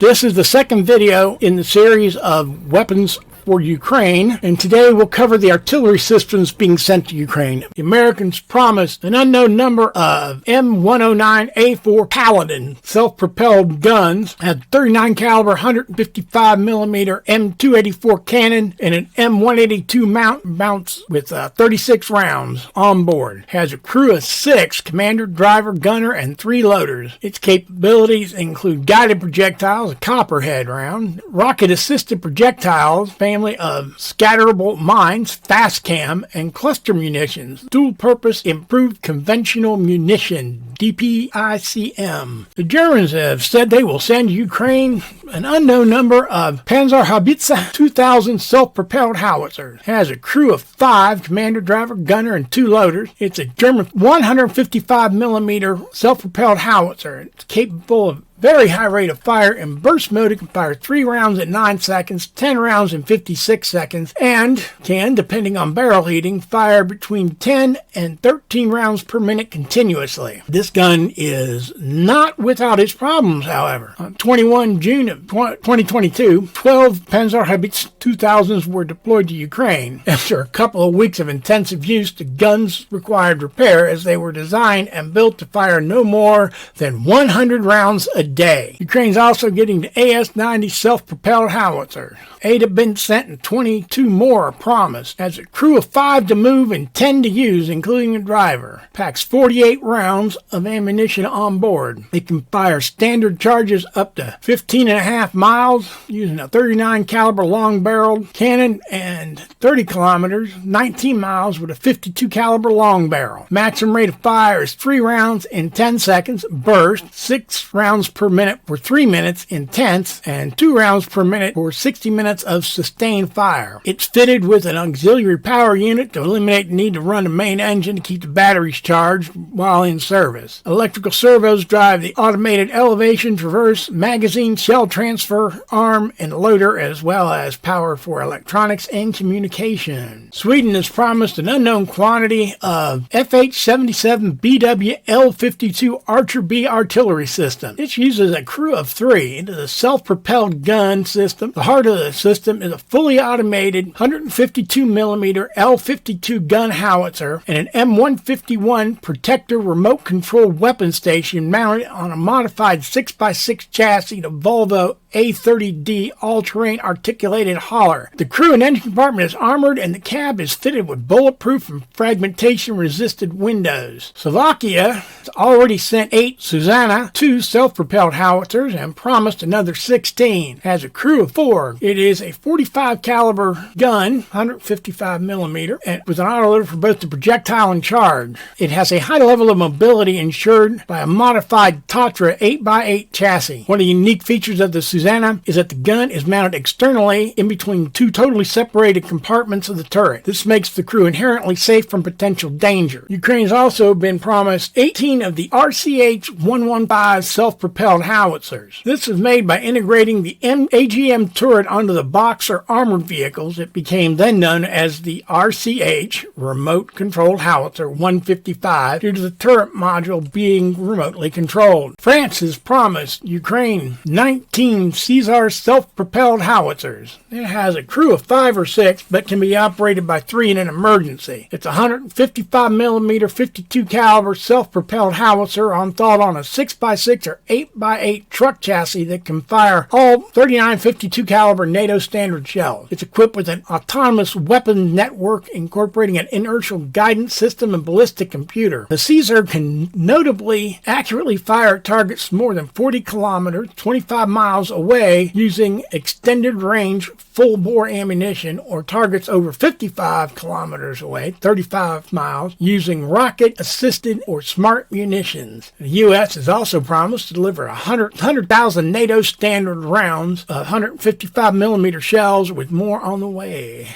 This is the second video in the series of weapons for Ukraine, and today we'll cover the artillery systems being sent to Ukraine. The Americans promised an unknown number of M109A4 Paladin self-propelled guns, had 39 caliber 155 millimeter M284 cannon, and an M182 mounts with 36 rounds on board. Has a crew of 6, commander, driver, gunner, and 3 loaders. Its capabilities include guided projectiles, a copperhead round, rocket-assisted projectiles, family of scatterable mines, fast cam, and cluster munitions, dual-purpose improved conventional munition, DPICM. The Germans have said they will send Ukraine an unknown number of Panzerhaubitze 2000 self-propelled howitzers. It has a crew of 5, commander, driver, gunner, and 2 loaders. It's a German 155 millimeter self-propelled howitzer. It's capable of very high rate of fire. In burst mode, it can fire 3 rounds at 9 seconds, 10 rounds in 56 seconds, and can, depending on barrel heating, fire between 10 and 13 rounds per minute continuously. This gun is not without its problems, however. On 21 June of 2022, 12 Panzerhaubitze 2000s were deployed to Ukraine. After a couple of weeks of intensive use, the guns required repair as they were designed and built to fire no more than 100 rounds a day. Ukraine's also getting the AS-90 self-propelled howitzer. 8 have been sent and 22 more are promised. Has a crew of 5 to move and 10 to use, including a driver. Packs 48 rounds of ammunition on board. It can fire standard charges up to 15.5 miles using a 39 caliber long barreled cannon and 30 kilometers, 19 miles with a 52 caliber long barrel. Maximum rate of fire is 3 rounds in 10 seconds, burst, 6 rounds per minute for 3 minutes intense, and 2 rounds per minute for 60 minutes of sustained fire. It's fitted with an auxiliary power unit to eliminate the need to run the main engine to keep the batteries charged while in service. Electrical servos drive the automated elevation, traverse, magazine, shell transfer, arm, and loader, as well as power for electronics and communication. Sweden has promised an unknown quantity of FH-77BW L-52 Archer B artillery system. It uses a crew of 3. It is a self-propelled gun system. The heart of the system is a fully automated 152 millimeter L-52 gun howitzer and an M151 Protector remote controlled weapon station mounted on a modified 6x6 chassis to Volvo A30D all-terrain articulated hauler. The crew and engine compartment is armored and the cab is fitted with bulletproof and fragmentation-resistant windows. Slovakia has already sent 8 Susanna 2 self-propelled howitzers and promised another 16. It has a crew of 4. It is a 45 caliber gun, 155 millimeter, and with an autoloader for both the projectile and charge. It has a high level of mobility ensured by a modified Tatra 8x8 chassis. One of the unique features of the Susanna is that the gun is mounted externally in between 2 totally separated compartments of the turret. This makes the crew inherently safe from potential danger. Ukraine has also been promised 18 of the RCH-115 self-propelled howitzers. This is made by integrating the AGM turret onto the Boxer armored vehicles. It became then known as the RCH, Remote Controlled Howitzer 155, due to the turret module being remotely controlled. France has promised Ukraine 19 Caesar self-propelled howitzers. It has a crew of 5 or 6, but can be operated by 3 in an emergency. It's a 155 millimeter 52 caliber self-propelled howitzer thought on a 6x6 or 8x8 truck chassis that can fire all 39 52 caliber NATO standard shells. It's equipped with an autonomous weapon network incorporating an inertial guidance system and ballistic computer. The Caesar can notably accurately fire at targets more than 40 kilometers, 25 miles away using extended range full-bore ammunition, or targets over 55 kilometers away, 35 miles, using rocket-assisted or smart munitions. The U.S. has also promised to deliver 100,000 NATO standard rounds of 155 millimeter shells, with more on the way.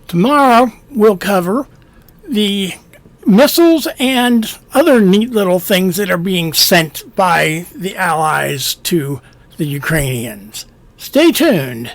Tomorrow we'll cover the missiles and other neat little things that are being sent by the Allies to the Ukrainians. Stay tuned.